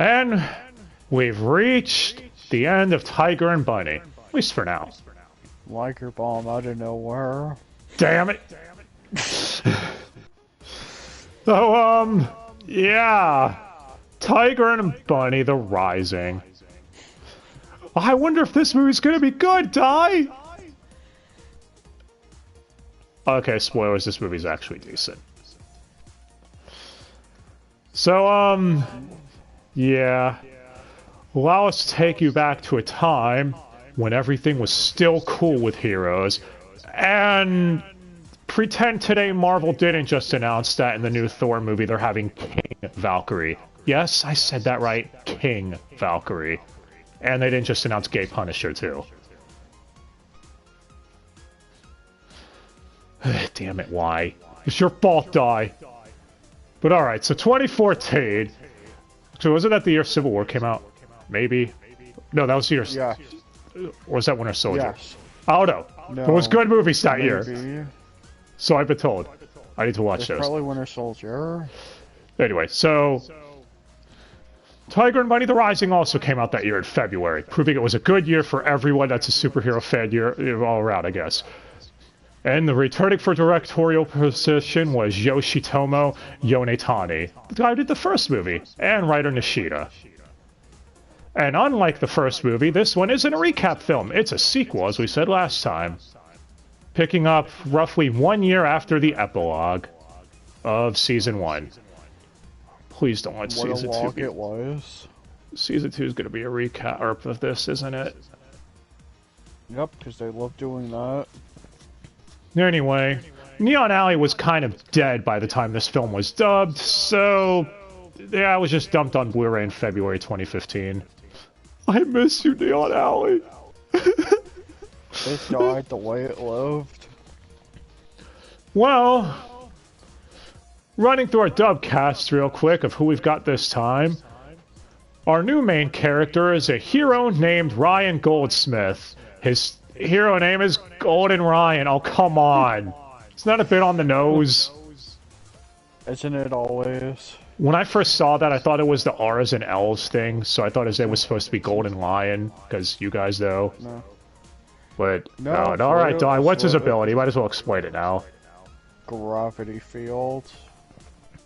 And we've reached the end of Tiger and Bunny. At least for now. Like your bomb out of nowhere. Damn it! So, yeah. Tiger and Bunny, The Rising. I wonder if this movie's gonna be good, Di! Okay, spoilers, this movie's actually decent. So, yeah. Allow us to take you back to a time when everything was still cool with heroes, and pretend today Marvel didn't just announce that in the new Thor movie they're having King Valkyrie. Yes, I said that right, King Valkyrie. And they didn't just announce Gay Punisher, too. Damn it, why? It's your fault, Die. But alright, so 2014. So was it that the year Civil War came out? Maybe? No, that was the year... Yeah. Or was that Winter Soldier? Yes. I don't know. No, it was good movies that maybe. year. So I've been told. I need to watch those. Probably Winter Soldier. Anyway, so... Tiger and Bunny The Rising also came out that year in February, proving it was a good year for everyone that's a superhero fan year all around, I guess. And the returning for directorial position was Yoshitomo Yonetani, the guy who did the first movie, and writer Nishida. And unlike the first movie, this one isn't a recap film. It's a sequel, as we said last time. Picking up roughly 1 year after the epilogue of Season 1. Please don't let Season 2 be... it was. Season 2 is going to be a recap of this, isn't it? Yep, because they love doing that. Anyway, Neon Alley was kind of dead by the time this film was dubbed, so... yeah, it was just dumped on Blu-ray in February 2015. I miss you, Neon Alley. It died the way it lived. Well... running through our dub cast real quick of who we've got this time. Our new main character is a hero named Ryan Goldsmith. His hero name is Golden Ryan. Oh, come on. It's not a bit on the nose. Isn't it always? When I first saw that, I thought it was the R's and L's thing, so I thought his name was supposed to be Golden Lion, because you guys know. No. But, no, alright, Di, what's his ability? Might as well explain it now. Gravity field.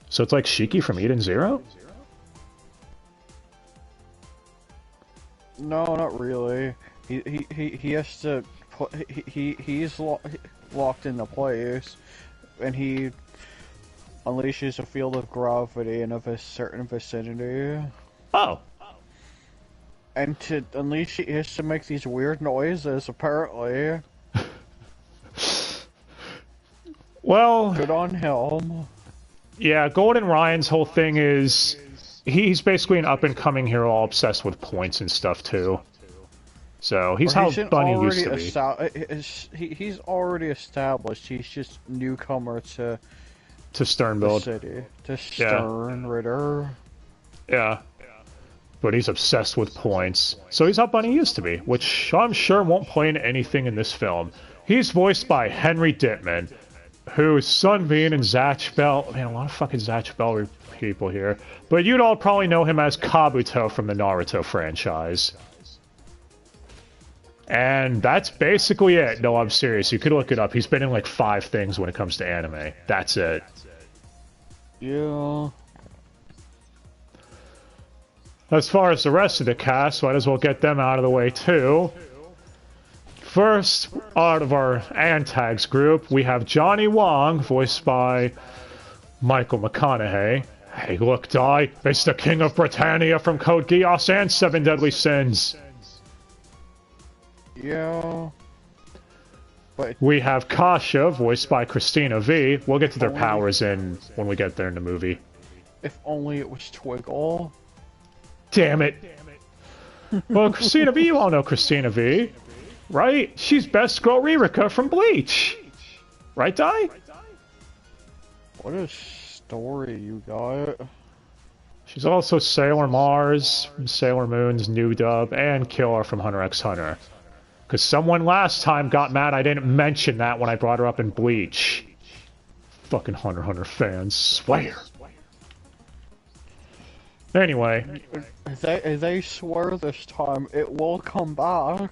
So it's like Shiki from Eden Zero? No, not really. He has to put he's locked into place, and he unleashes a field of gravity in a certain vicinity. Oh. And to unleash it, he has to make these weird noises. Apparently. Well. Good on him. Yeah, Golden Ryan's whole thing is he's basically an up-and-coming hero all obsessed with points and stuff, too. So, he's how Bunny used to be. He's already established. He's just newcomer to Sternbuild. The city. To Stern Ritter. Yeah. But he's obsessed with points. So he's how Bunny used to be, which I'm sure won't play in anything in this film. He's voiced by Henry Dittman, who's Sunbeam and Zatch Bell. Man, a lot of fucking Zatch Bell people here. But you'd all probably know him as Kabuto from the Naruto franchise. And that's basically it. No, I'm serious. You could look it up. He's been in like 5 things when it comes to anime. That's it. Yeah. As far as the rest of the cast, might as well get them out of the way too. First, out of our Antags group, we have Johnny Wong, voiced by Michael McConaughey. Hey, look, Di, it's the King of Britannia from Code Geass and 7 Deadly Sins. Yeah. But we have Kasha, voiced by Christina V. We'll get to their powers when we get there in the movie. If only it was Twiggle. Damn it. Well, Christina V, you all know Christina V. Right? She's Best Girl Ririka from Bleach. Right, Di? What a story you got. She's also Sailor Mars from Sailor Moon's new dub and Killer from Hunter x Hunter. Because someone last time got mad I didn't mention that when I brought her up in Bleach. Fucking Hunter x Hunter fans, swear. Anyway. They swear this time it will come back.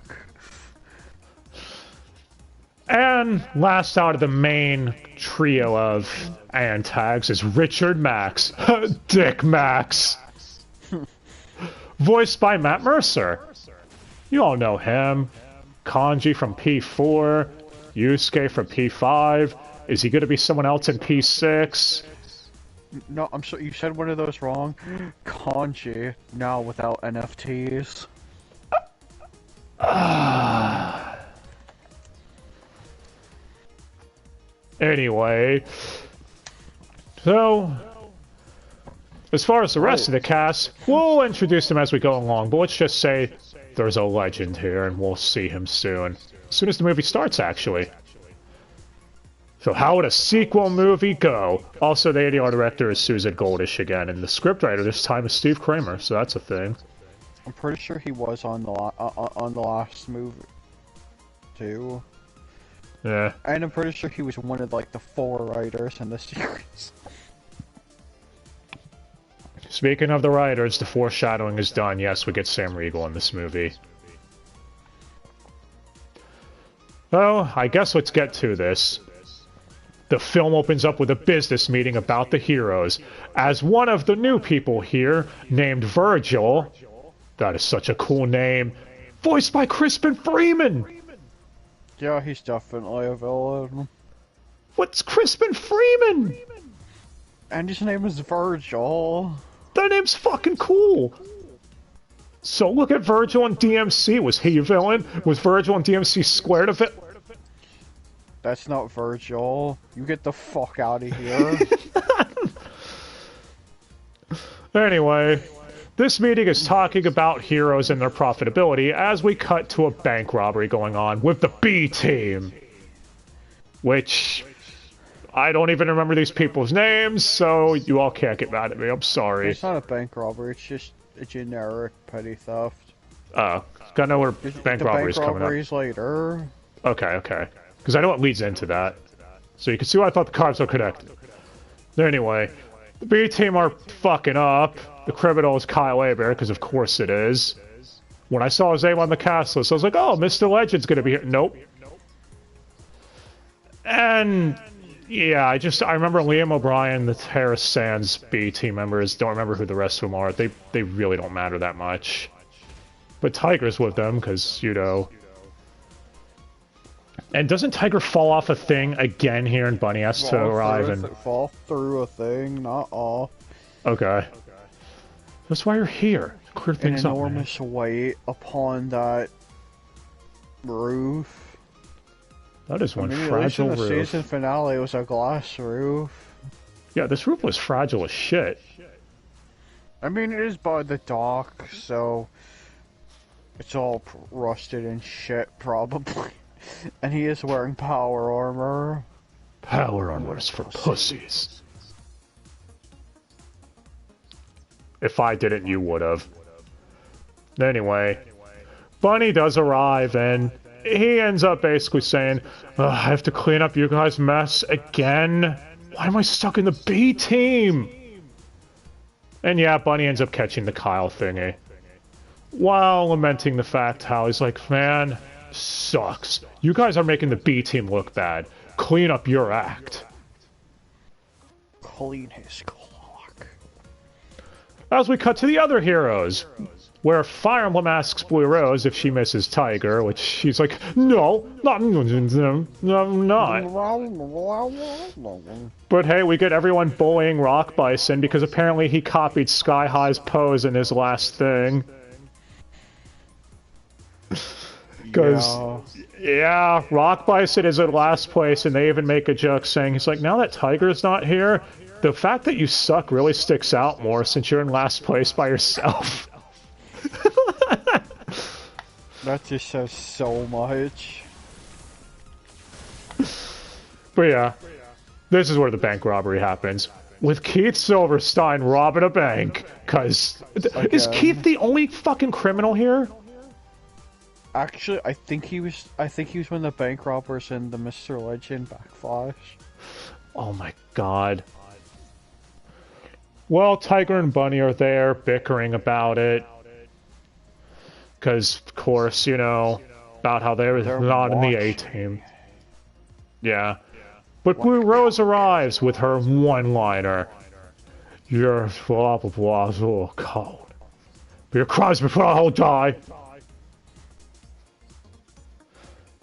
And last out of the main trio of antags is Richard Max. Dick Max. Voiced by Matt Mercer. You all know him. Kanji from P4. Yusuke from P5. Is he going to be someone else in P6? No, I'm sorry, you said one of those wrong. Kanji, now without NFTs. Anyway, so as far as the rest of the cast, we'll introduce them as we go along, but let's just say there's a legend here and we'll see him soon. As soon as the movie starts, actually. So how would a sequel movie go? Also, the ADR director is Susan Goldish again, and the scriptwriter this time is Steve Kramer, so that's a thing. I'm pretty sure he was on the last movie, too. Yeah. And I'm pretty sure he was one of, like, the 4 writers in the series. Speaking of the writers, the foreshadowing is done. Yes, we get Sam Riegel in this movie. Oh, I guess let's get to this. The film opens up with a business meeting about the heroes, as one of the new people here, named Virgil, that is such a cool name, voiced by Crispin Freeman! Yeah, he's definitely a villain. What's Crispin Freeman? And his name is Virgil. That name's fucking cool! So look at Virgil and DMC. Was he a villain? Was Virgil and DMC squared of it? That's not Virgil. You get the fuck out of here. Anyway, this meeting is talking about heroes and their profitability as we cut to a bank robbery going on with the B team. Which, I don't even remember these people's names, so you all can't get mad at me. I'm sorry. It's not a bank robbery, it's just a generic petty theft. Gotta know where bank robbery's coming up. The bank robbery's later. Okay. Because I know what leads into that. So you can see why I thought the cards are connected. Anyway, the B team are fucking up. The criminal is Kyle Aber, because of course it is. When I saw his name on the cast list, I was like, oh, Mr. Legend's gonna be here. Nope. And yeah, I remember Liam O'Brien, the Harris Sands B team members. Don't remember who the rest of them are. They really don't matter that much. But Tiger's with them, because, you know. And doesn't Tiger fall off a thing again here and Bunny has to arrive and... Fall through a thing, not off. Okay. That's why you're here. Clear things up, an enormous weight upon that roof. That is one fragile roof. At least in the season finale, it was a glass roof. Yeah, this roof was fragile as shit. I mean, it is by the dock, so... It's all rusted and shit, probably. And he is wearing power armor. Power armor's for pussies. If I didn't, you would've. Anyway, Bunny does arrive, and he ends up basically saying, I have to clean up you guys' mess again? Why am I stuck in the B team? And yeah, Bunny ends up catching the Kyle thingy. While lamenting the fact how he's like, man, sucks. You guys are making the B team look bad. Clean up your act. Clean his clock. As we cut to the other heroes, where Fire Emblem asks Blue Rose if she misses Tiger, which she's like, no, I'm not. But hey, we get everyone bullying Rock Bison because apparently he copied Sky High's pose in his last thing. Because, yeah, Rock Bison is in last place, and they even make a joke saying, he's like, now that Tiger's not here, the fact that you suck really sticks out more since you're in last place by yourself. That just says so much. But yeah, this is where the bank robbery happens. With Keith Silverstein robbing a bank, because... Is Keith the only fucking criminal here? Actually, I think he was one of the bank robbers in the Mr. Legend Backflash. Oh my god. Well, Tiger and Bunny are there bickering about it. Because, of course, you know, about how they're not in the A-team. Yeah. But Blue Rose arrives with her one-liner. Your blah blah blah is a little cold. But your cries before I'll die.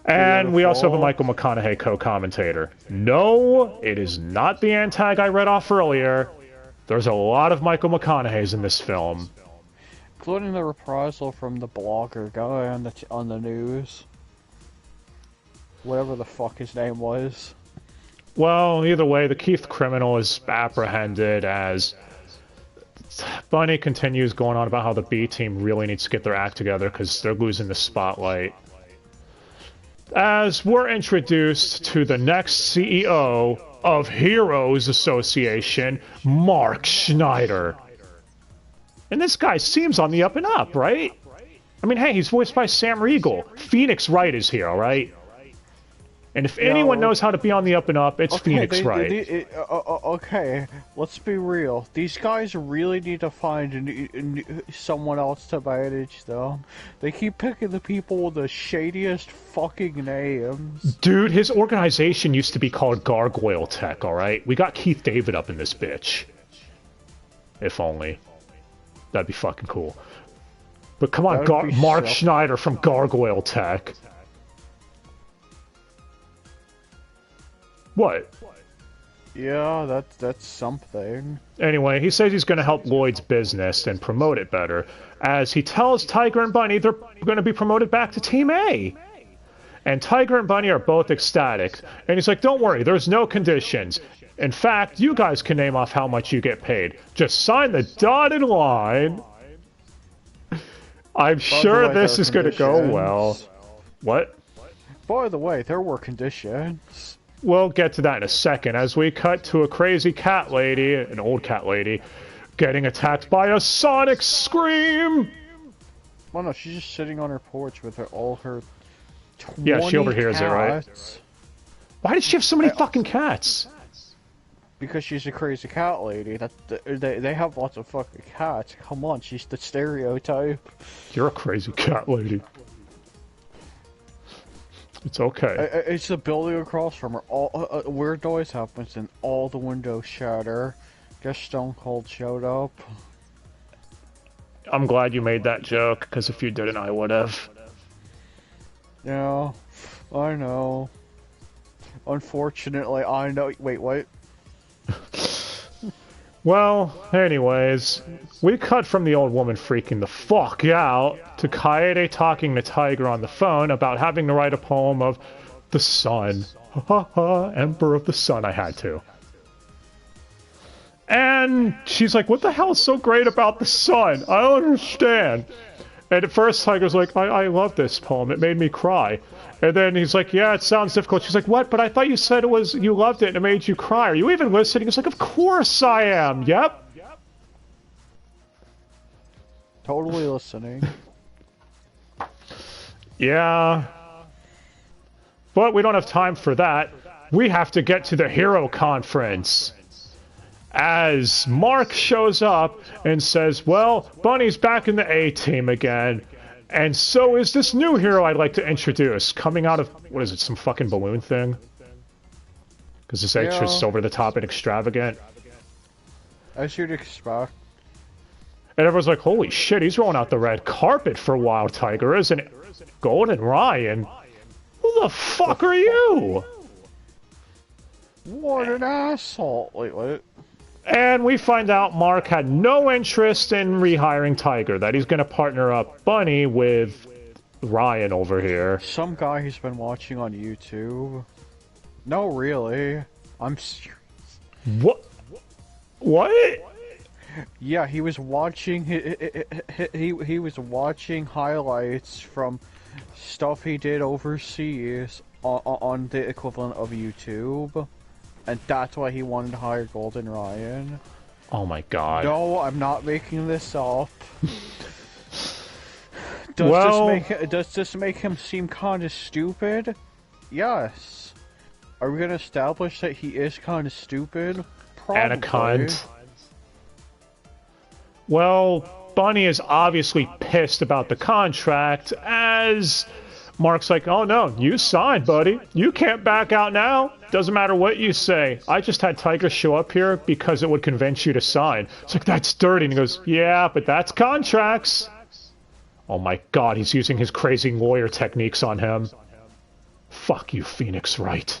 And we also have a Michael McConaughey co-commentator. No, it is not the anti I read off earlier. There's a lot of Michael McConaughey's in this film. Including the reprisal from the blogger guy on the news. Whatever the fuck his name was. Well, either way, the Keith criminal is apprehended as Bunny continues going on about how the B team really needs to get their act together because they're losing the spotlight. As we're introduced to the next CEO of Heroes Association, Mark Schneider. And this guy seems on the up and up, right? I mean, hey, he's voiced by Sam Riegel. Phoenix Wright is here, all right? And if anyone knows how to be on the up and up, it's Phoenix Wright. Okay, let's be real. These guys really need to find someone else to manage them. They keep picking the people with the shadiest fucking names. Dude, his organization used to be called Gargoyle Tech, all right? We got Keith David up in this bitch. If only. That'd be fucking cool. But come on, Mark Schneider from Gargoyle Tech. What? Yeah, that's something. Anyway, he says he's going to help Lloyd's business and promote it better, as he tells Tiger and Bunny they're going to be promoted back to Team A. And Tiger and Bunny are both ecstatic, and he's like, don't worry, there's no conditions. In fact, you guys can name off how much you get paid. Just sign the dotted line. I'm sure this is going to go well. What? By the way, there were conditions. We'll get to that in a second, as we cut to a crazy cat lady, an old cat lady, getting attacked by a sonic scream! Well, no, she's just sitting on her porch with all her 20 Yeah, she overhears cats. it, right? Why does she have so many fucking cats? Because she's a crazy cat lady. They have lots of fucking cats. Come on, she's the stereotype. You're a crazy cat lady. It's okay. It's the building across from her. All weird noise happens and all the windows shatter. Guess Stone Cold showed up. I'm glad you made that joke, because if you didn't, I would have. Yeah, I know. Unfortunately, I know. Wait, what? Well, anyways, we cut from the old woman freaking the fuck out to Kaede talking to Tiger on the phone about having to write a poem of the sun. Ha ha ha, Emperor of the Sun, I had to. And she's like, what the hell is so great about the sun? I don't understand. And at first Tiger's like, I love this poem, it made me cry. And then he's like, yeah, it sounds difficult. She's like, what? But I thought you said it was, you loved it and it made you cry. Are you even listening? He's like, of course I am. Yep. Totally listening. Yeah. But we don't have time for that. We have to get to the Hero Conference. As Mark shows up and says, well, Bunny's back in the A-team again. And so is this new hero I'd like to introduce, coming out of, what is it, some fucking balloon thing? Because this extra's is over the top and extravagant. As you'd expect. And everyone's like, holy shit, he's rolling out the red carpet for Wild Tiger, isn't it? Golden Ryan? Who the fuck are you? What an asshole. Wait, what? And we find out Mark had no interest in rehiring Tiger, that he's going to partner up Bunny with Ryan over here. Some guy he's been watching on YouTube. No, really. I'm serious. What? What? Yeah, he was watching he was watching highlights from stuff he did overseas on the equivalent of YouTube. And that's why he wanted to hire Golden Ryan. Oh my god. No, I'm not making this up. Does this make him seem kind of stupid? Yes. Are we going to establish that he is kind of stupid? Probably. And a cunt. Well, Bunny is obviously pissed about the contract, as Mark's like, oh no, you signed, buddy. You can't back out now. Doesn't matter what you say. I just had Tiger show up here because it would convince you to sign. It's like, that's dirty. And he goes, yeah, but that's contracts. Oh my god, he's using his crazy lawyer techniques on him. Fuck you, Phoenix Wright.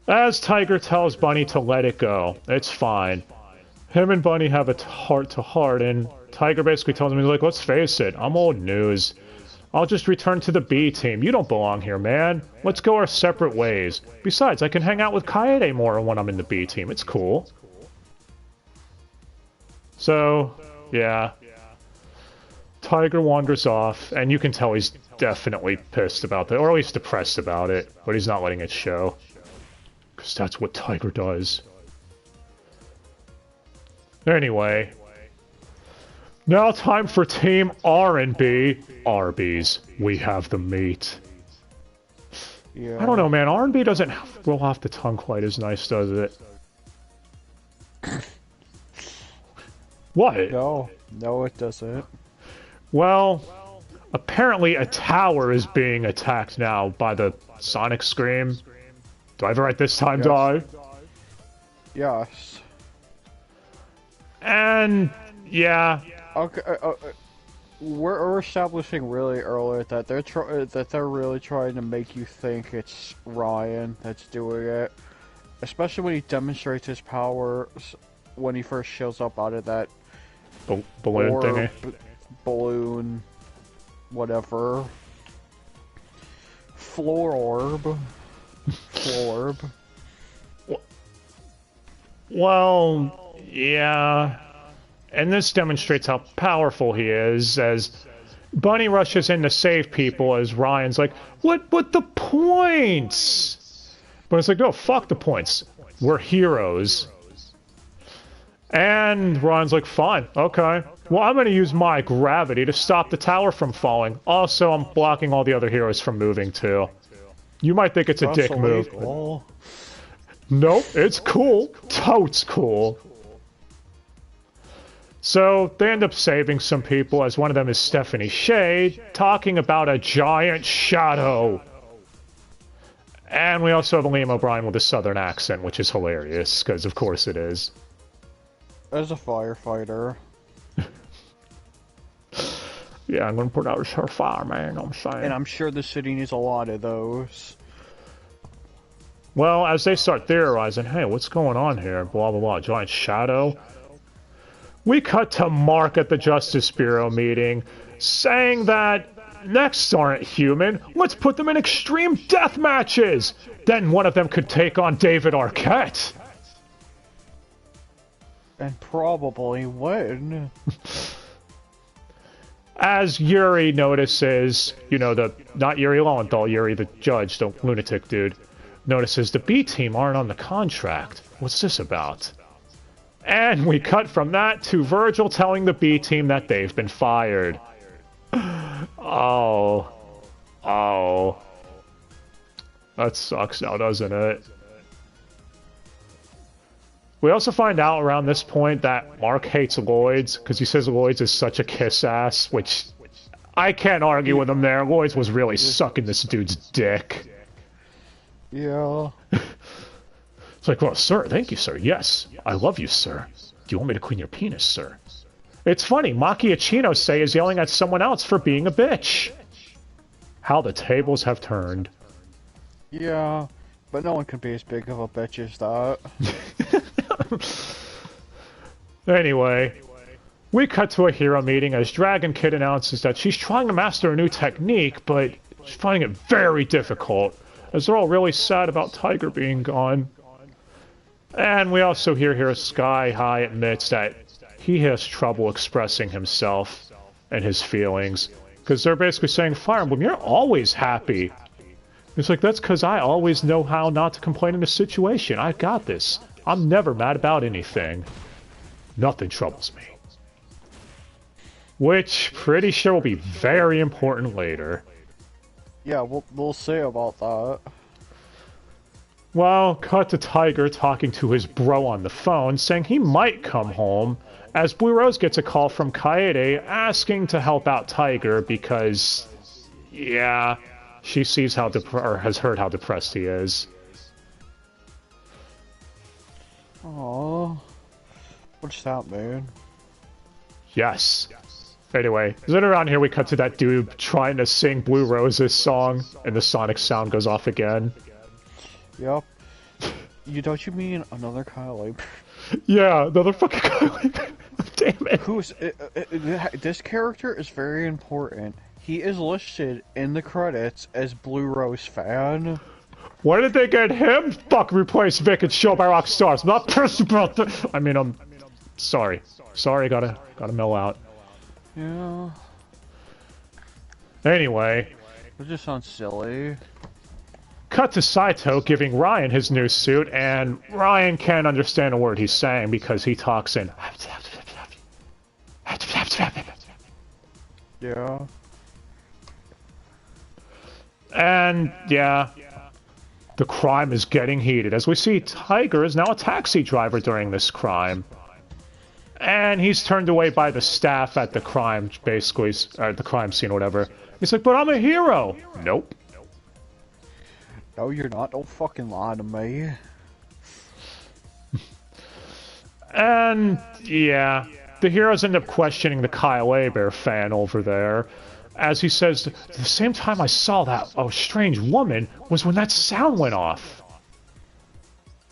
As Tiger tells Bunny to let it go, it's fine. Him and Bunny have a heart-to-heart, and Tiger basically tells him, he's like, let's face it, I'm old news. I'll just return to the B team. You don't belong here, man. Let's go our separate ways. Besides, I can hang out with Kaede more when I'm in the B team. It's cool. So, yeah. Tiger wanders off, and you can tell he's definitely pissed about that, or at least depressed about it, but he's not letting it show. Because that's what Tiger does. Anyway, now time for Team R&B. Arby's, we have the meat. Yeah. I don't know, man. R&B doesn't roll off the tongue quite as nice, does it? What? No, it doesn't. Well, apparently a tower is being attacked now by the Sonic Scream. Do I have it right this time, Yes. Di? Yes. And yeah. Okay. We're establishing really early that they're really trying to make you think it's Ryan that's doing it, especially when he demonstrates his powers when he first shows up out of that Balloon thingy. Balloon, whatever. Floor orb. Well, yeah. And this demonstrates how powerful he is, as Bunny rushes in to save people, as Ryan's like, what the points? But it's like, no, fuck the points. We're heroes. And Ryan's like, fine, okay. Well, I'm going to use my gravity to stop the tower from falling. Also, I'm blocking all the other heroes from moving, too. You might think it's a dick move. But... Nope, it's cool. Totes cool. So, they end up saving some people, as one of them is Stephanie Shade, talking about a giant shadow. And we also have Liam O'Brien with a southern accent, which is hilarious, because of course it is. As a firefighter. Yeah, I'm gonna put out her fire, man, you know what I'm saying? And I'm sure the city needs a lot of those. Well, as they start theorizing, hey, what's going on here? Blah, blah, blah, giant shadow. We cut to Mark at the Justice Bureau meeting, saying that Nexts aren't human. Let's put them in extreme death matches. Then one of them could take on David Arquette. And probably win. As Yuri notices, you know, not Yuri Lowenthal, Yuri the judge, the lunatic dude, notices the B team aren't on the contract. What's this about? And we cut from that to Virgil telling the B team that they've been fired. Oh. That sucks now, doesn't it? We also find out around this point that Mark hates Lloyd's, because he says Lloyd's is such a kiss-ass, which I can't argue with him there. Lloyd's was really sucking this dude's dick. Yeah. It's like, well, sir, thank you, sir. Yes, I love you, sir. Do you want me to clean your penis, sir? It's funny, Macchiacino say is yelling at someone else for being a bitch. How the tables have turned. Yeah, but no one can be as big of a bitch as that. Anyway, we cut to a hero meeting as Dragon Kid announces that she's trying to master a new technique, but she's finding it very difficult, as they're all really sad about Tiger being gone. And we also hear here Sky High admits that he has trouble expressing himself and his feelings, because they're basically saying, Fire Emblem, you're always happy. It's like, that's because I always know how not to complain in a situation. I got this. I'm never mad about anything. Nothing troubles me. Which, pretty sure will be very important later. Yeah, we'll see about that. Well, cut to Tiger talking to his bro on the phone, saying he might come home, as Blue Rose gets a call from Kaede asking to help out Tiger because, yeah, she sees how or has heard how depressed he is. Oh, what's that, man? Yes. Anyway, then around here we cut to that dude trying to sing Blue Rose's song, and the sonic sound goes off again. Yep. Don't you mean another Kyle Labor? Yeah, another fucking Kyle Labor. Damn it. This character is very important. He is listed in the credits as Blue Rose fan. Why did they get him? Fuck, replace Vic and Show by Rock Stars. I'm not pissed about that. I mean, I'm sorry. Sorry, gotta mill out. Yeah. Anyway. It just sounds silly. Cut to Saito giving Ryan his new suit, and Ryan can't understand a word he's saying because he talks in... Yeah. And, yeah, the crime is getting heated, as we see Tiger is now a taxi driver during this crime. And he's turned away by the staff at the crime, basically, the crime scene or whatever. He's like, but I'm a hero! Nope. No, you're not. Don't fucking lie to me. And, yeah, the heroes end up questioning the Kyle Bear fan over there, as he says, the same time I saw that strange woman was when that sound went off.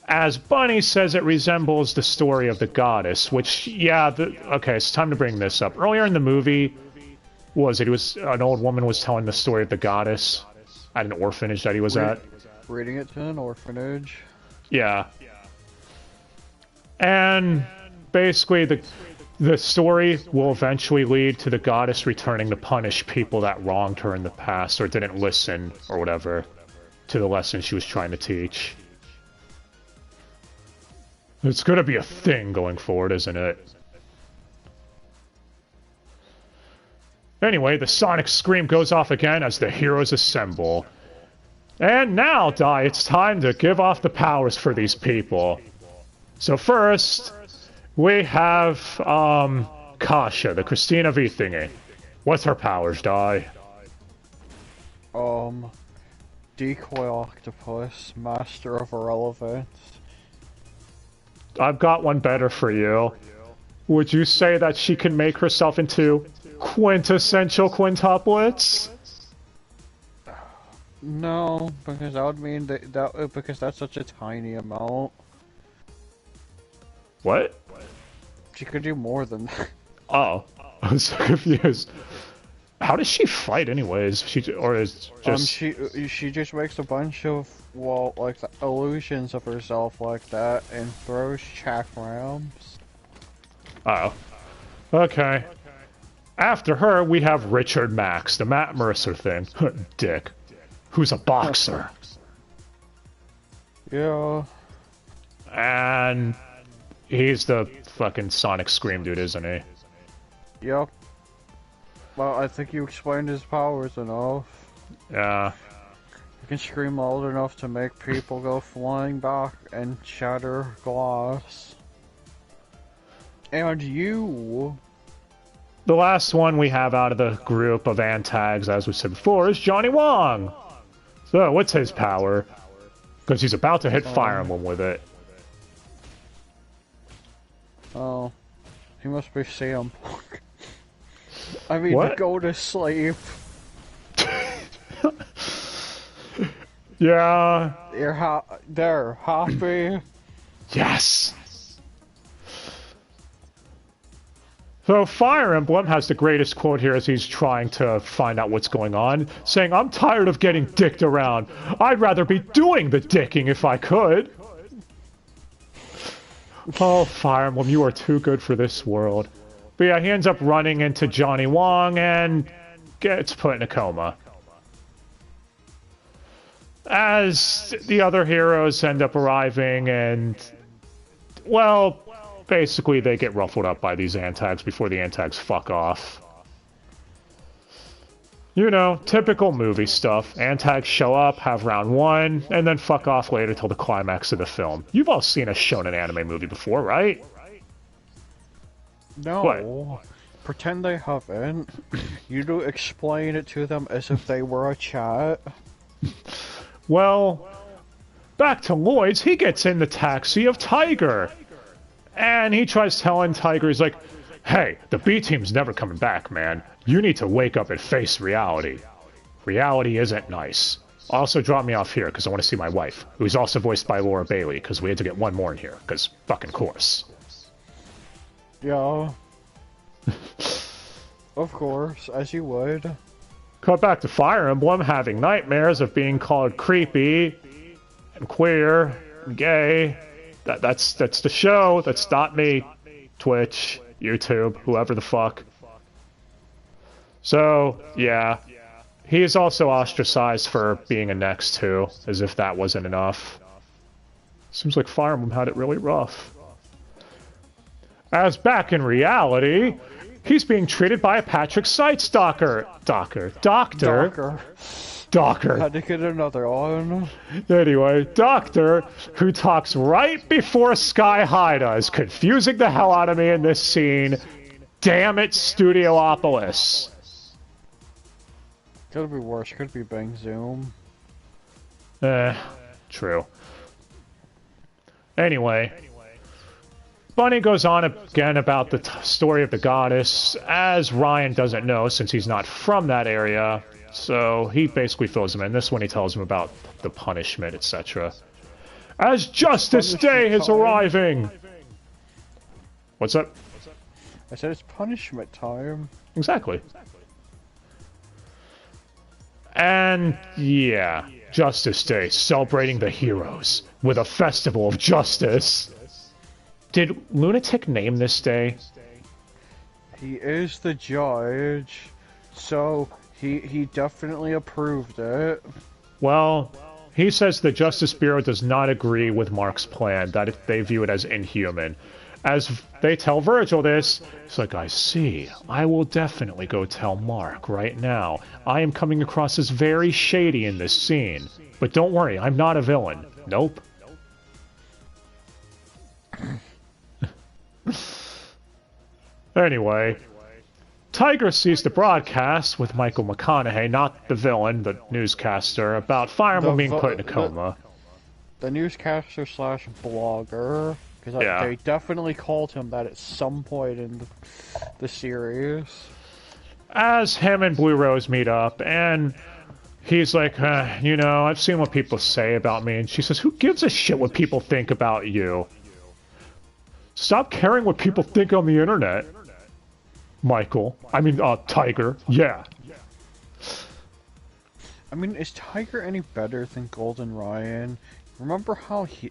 As Bunny says it resembles the story of the goddess, which, yeah, okay, it's time to bring this up. Earlier in the movie, it was an old woman was telling the story of the goddess at an orphanage that he was at. Reading it to an orphanage. Yeah. And basically the story will eventually lead to the goddess returning to punish people that wronged her in the past or didn't listen or whatever to the lesson she was trying to teach. It's gonna be a thing going forward, isn't it? Anyway, the sonic scream goes off again as the heroes assemble. And now, Dai, it's time to give off the powers for these people. So first, we have, Kasha, the Christina V thingy. What's her powers, Dai? Decoy Octopus, Master of Irrelevance. I've got one better for you. Would you say that she can make herself into quintessential quintuplets? No, because that would mean because that's such a tiny amount. What? She could do more than that. Oh, I was so confused. How does she fight, anyways? She just makes a bunch of illusions of herself like that and throws chakrams. Oh, okay. After her, we have Richard Max, the Matt Mercer thing. Dick. Who's a boxer. Yeah. And he's the fucking Sonic Scream dude, isn't he? Yep. Well, I think you explained his powers enough. Yeah. He can scream loud enough to make people go flying back and shatter glass. And you... The last one we have out of the group of antags, as we said before, is Johnny Wong. So, what's his power? Because he's about to hit Fire Emblem with it. Oh. He must be CM Punk. I mean, what? To go to sleep. Yeah. They're happy. Yes. So Fire Emblem has the greatest quote here as he's trying to find out what's going on, saying, I'm tired of getting dicked around. I'd rather be doing the dicking if I could. Oh, Fire Emblem, you are too good for this world. But yeah, he ends up running into Johnny Wong and gets put in a coma. As the other heroes end up arriving and, well, basically they get ruffled up by these antags before the antags fuck off. You know, typical movie stuff. Antags show up, have round one, and then fuck off later till the climax of the film. You've all seen a shonen anime movie before, right? No. What? Pretend they haven't. You do explain it to them as if they were a chat. Well, back to Lloyd's, he gets in the taxi of Tiger. And he tries telling Tiger, he's like, hey, the B-team's never coming back, man. You need to wake up and face reality. Reality isn't nice. Also, drop me off here, because I want to see my wife, who's also voiced by Laura Bailey, because we had to get one more in here, because fucking course. Yeah. Of course, as you would. Cut back to Fire Emblem, having nightmares of being called creepy, and queer, and gay. That's the show, that's not me. Twitch, YouTube, whoever the fuck. So, yeah. He is also ostracized for being a next too, as if that wasn't enough. Seems like Fire Emblem had it really rough. As back in reality, he's being treated by a Patrick Seitz doctor. Doctor. Had to get another one. Anyway, Doctor, who talks right before Sky High does, confusing the hell out of me in this scene. Damn it, Studiopolis. Could be worse. Could be Bang Zoom. True. Anyway, Bunny goes on again about the story of the goddess, as Ryan doesn't know since he's not from that area, so he basically fills him in. This one he tells him about the punishment, etc. As Justice Day is arriving! What's up? I said it's punishment time. Exactly. And yeah, Justice Day, celebrating the heroes with a festival of justice. Did Lunatic name this day? He is the judge, so he definitely approved it. Well, he says the Justice Bureau does not agree with Mark's plan, that they view it as inhuman. As they tell Virgil this, it's like, I see. I will definitely go tell Mark right now. I am coming across as very shady in this scene. But don't worry, I'm not a villain. Nope. Anyway, Tiger sees the broadcast with Michael McConaughey, not the villain, the newscaster, about Fire Emblem being put in a coma. The newscaster slash blogger, because they definitely called him that at some point in the series. As him and Blue Rose meet up, and he's like, you know, I've seen what people say about me, and she says, who gives a shit what people think about you? Stop caring what people think on the internet. Tiger. Yeah. I mean, is Tiger any better than Golden Ryan? Remember how he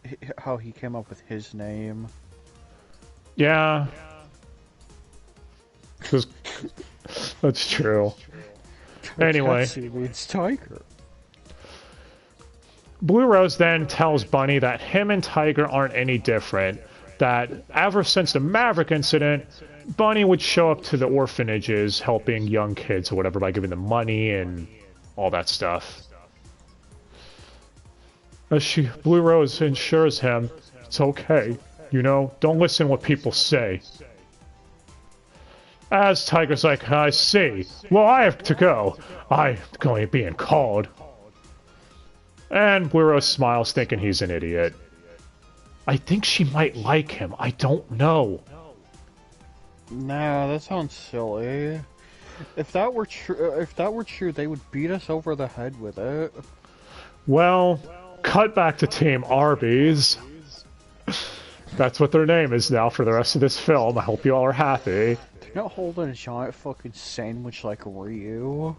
came up with his name? Yeah. That's true. Anyway. It's Tiger. Blue Rose then tells Bunny that him and Tiger aren't any different. That ever since the Maverick incident, Bunny would show up to the orphanages helping young kids or whatever by giving them money and all that stuff. As Blue Rose assures him, it's okay, you know, don't listen what people say. As Tiger's like, I see. Well, I have to go. I'm going to be called. And Blue Rose smiles, thinking he's an idiot. I think she might like him. I don't know. Nah, that sounds silly. If that were true, they would beat us over the head with it. Well, cut back to Team Arby's. That's what their name is now for the rest of this film. I hope you all are happy. They're not holding a giant fucking sandwich like Ryu.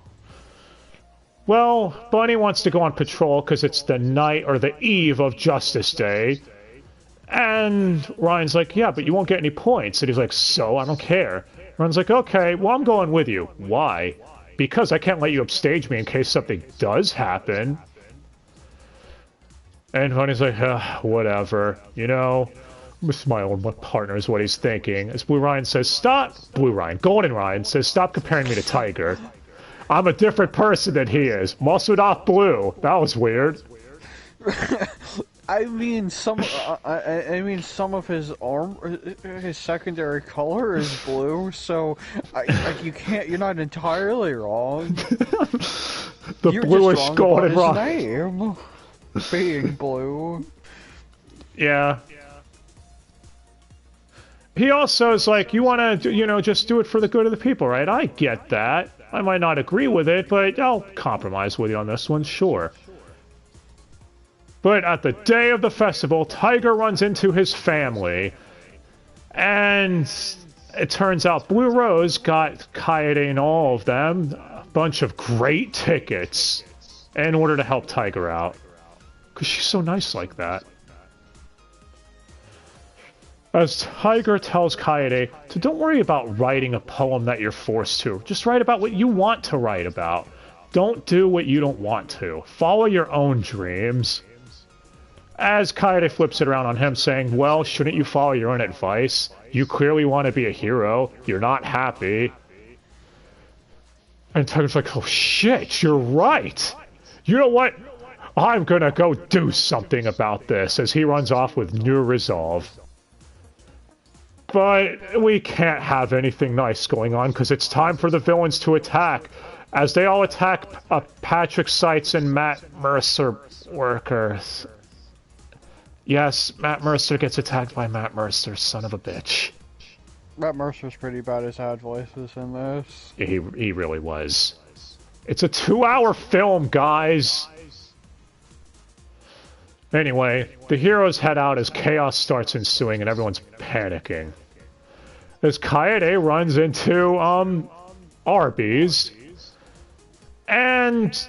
Well, Bunny wants to go on patrol because it's the night or the eve of Justice Day. And Ryan's like, yeah, but you won't get any points. And he's like, so? I don't care. Ryan's like, okay, well, I'm going with you. Why? Because I can't let you upstage me in case something does happen. And Bunny's like, whatever. You know, with my own partner is what he's thinking. As Golden Ryan says, stop comparing me to Tiger. I'm a different person than he is. I'm also not blue. That was weird. I mean, some of his his secondary color is blue, so you can't. You're not entirely wrong. The You're bluish just wrong golden about rock. his name being blue. Yeah. He also is like, you want to, you know, just do it for the good of the people, right? I get that. I might not agree with it, but I'll compromise with you on this one, sure. But at the day of the festival, Tiger runs into his family, and it turns out Blue Rose got Kaede and all of them a bunch of great tickets in order to help Tiger out. Because she's so nice like that. As Tiger tells Kaede to don't worry about writing a poem that you're forced to. Just write about what you want to write about. Don't do what you don't want to. Follow your own dreams. As Kaede flips it around on him, saying, well, shouldn't you follow your own advice? You clearly want to be a hero. You're not happy. And Tiger's like, oh shit, you're right. You know what? I'm gonna go do something about this, as he runs off with new resolve. But we can't have anything nice going on, because it's time for the villains to attack. As they all attack Patrick Seitz and Matt Mercer workers. Yes, Matt Mercer gets attacked by Matt Mercer, son of a bitch. Matt Mercer's pretty bad as ad voices in this. He really was. It's a 2-hour film, guys! Anyway, the heroes head out as chaos starts ensuing and everyone's panicking. As Kaede runs into, Arby's, and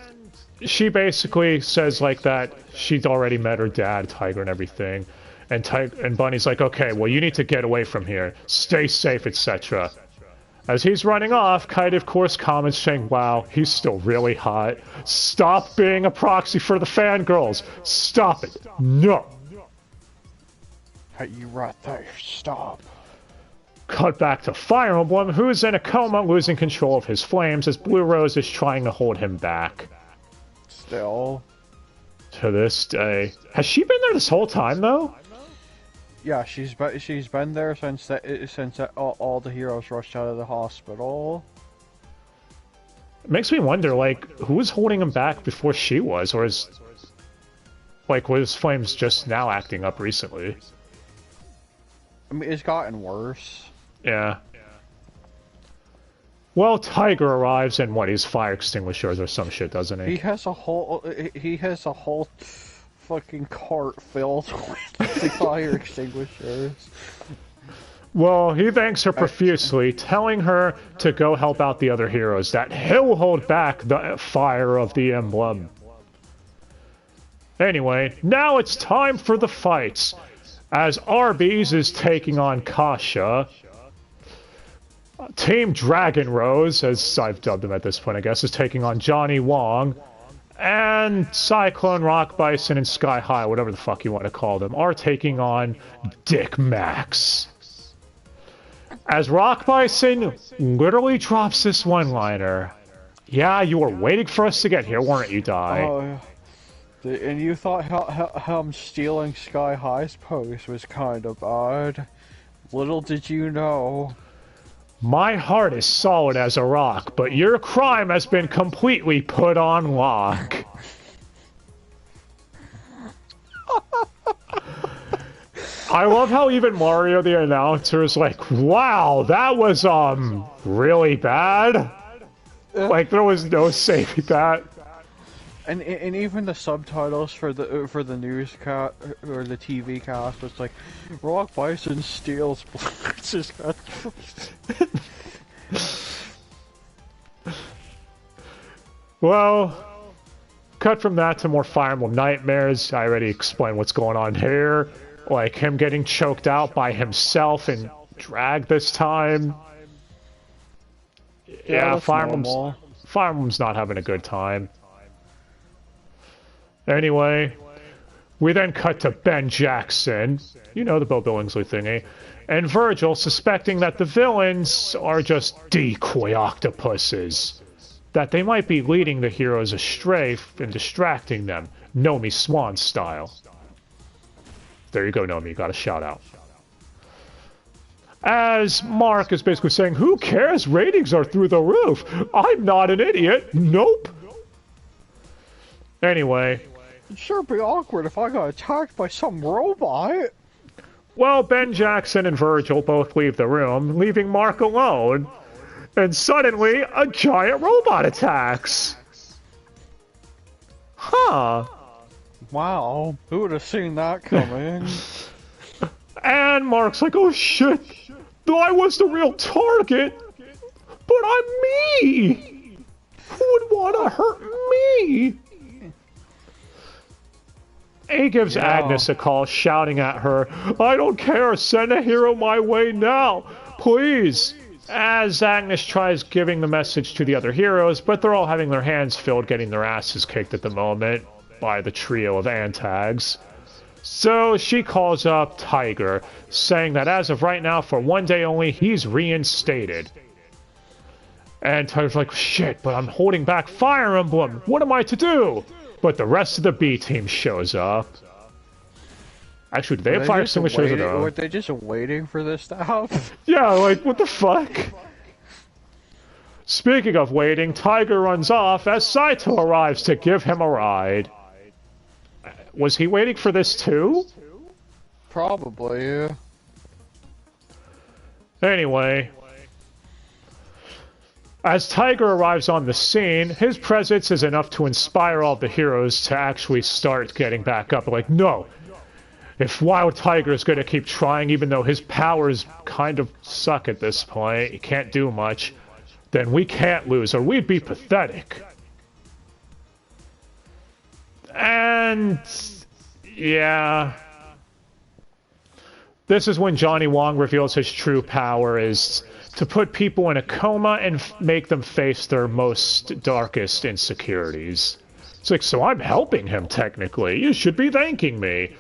she basically says like that she's already met her dad, Tiger, and everything. And Bunny's like, okay, well, you need to get away from here. Stay safe, etc. As he's running off, Kaede, of course, comments saying, wow, he's still really hot. Stop being a proxy for the fangirls. Stop it. No. Hey, you right there. Stop. Cut back to Fire Emblem, who's in a coma, losing control of his flames, as Blue Rose is trying to hold him back. Still. To this day. Has she been there this whole time, though? Yeah, she's been there since all the heroes rushed out of the hospital. It makes me wonder, like, who was holding him back before she was, or is... Like, was Flames just now acting up recently? I mean, it's gotten worse. Yeah. Well, Tiger arrives and what? He's fire extinguishers or some shit, doesn't he? He has a whole fucking cart filled with the fire extinguishers. Well, he thanks her profusely, telling her to go help out the other heroes, that he'll hold back the fire of the emblem. Anyway, now it's time for the fights, as Arby's is taking on Kasha. Team Dragon Rose, as I've dubbed him at this point, I guess, is taking on Johnny Wong. And Cyclone, Rock Bison, and Sky High, whatever the fuck you want to call them, are taking on Dick Max. As Rock Bison literally drops this one-liner. Yeah, you were waiting for us to get here, weren't you, Dai? And you thought him stealing Sky High's pose was kind of odd. Little did you know. My heart is solid as a rock, but your crime has been completely put on lock. I love how even Mario the announcer is like, wow, that was, really bad. Like, there was no saving that. And even the subtitles for the newscast or the TV cast was like, Rock Bison steals Blitz's Well, cut from that to more Fire Emblem Nightmares. I already explained what's going on here. Like him getting choked out by himself and dragged this time. Yeah, Fire Emblem's not having a good time. Anyway, we then cut to Ben Jackson, you know, the Bill Billingsley thingy, and Virgil suspecting that the villains are just decoy octopuses. that they might be leading the heroes astray and distracting them, Nomi Swan style. There you go, Nomi, you got a shout out. As Mark is basically saying, who cares? Ratings are through the roof. I'm not an idiot. Nope. Anyway. It'd sure be awkward if I got attacked by some robot. Well, Ben Jackson and Virgil both leave the room, leaving Mark alone. And suddenly, a giant robot attacks. Huh. Wow, who would have seen that coming? And Mark's like, oh shit, I was the real target, but I'm me! Who would want to hurt me? He gives Agnes a call, shouting at her, I don't care, send a hero my way now, please! As Agnes tries giving the message to the other heroes, but they're all having their hands filled getting their asses kicked at the moment by the trio of antags. So she calls up Tiger, saying that as of right now, for one day only, he's reinstated. And Tiger's like, shit, but I'm holding back Fire Emblem. What am I to do? But the rest of the B team shows up. Actually, do they have fire extinguishers of their own? Were they just waiting for this to happen? Yeah, like, what the fuck? Speaking of waiting, Tiger runs off as Saito arrives to give him a ride. Was he waiting for this too? Probably, yeah. Anyway, as Tiger arrives on the scene, his presence is enough to inspire all the heroes to actually start getting back up. Like, no, if Wild Tiger is going to keep trying, even though his powers kind of suck at this point, he can't do much, then we can't lose, or we'd be pathetic. And yeah, this is when Johnny Wong reveals his true power is to put people in a coma and make them face their most darkest insecurities. It's like, so I'm helping him technically. You should be thanking me.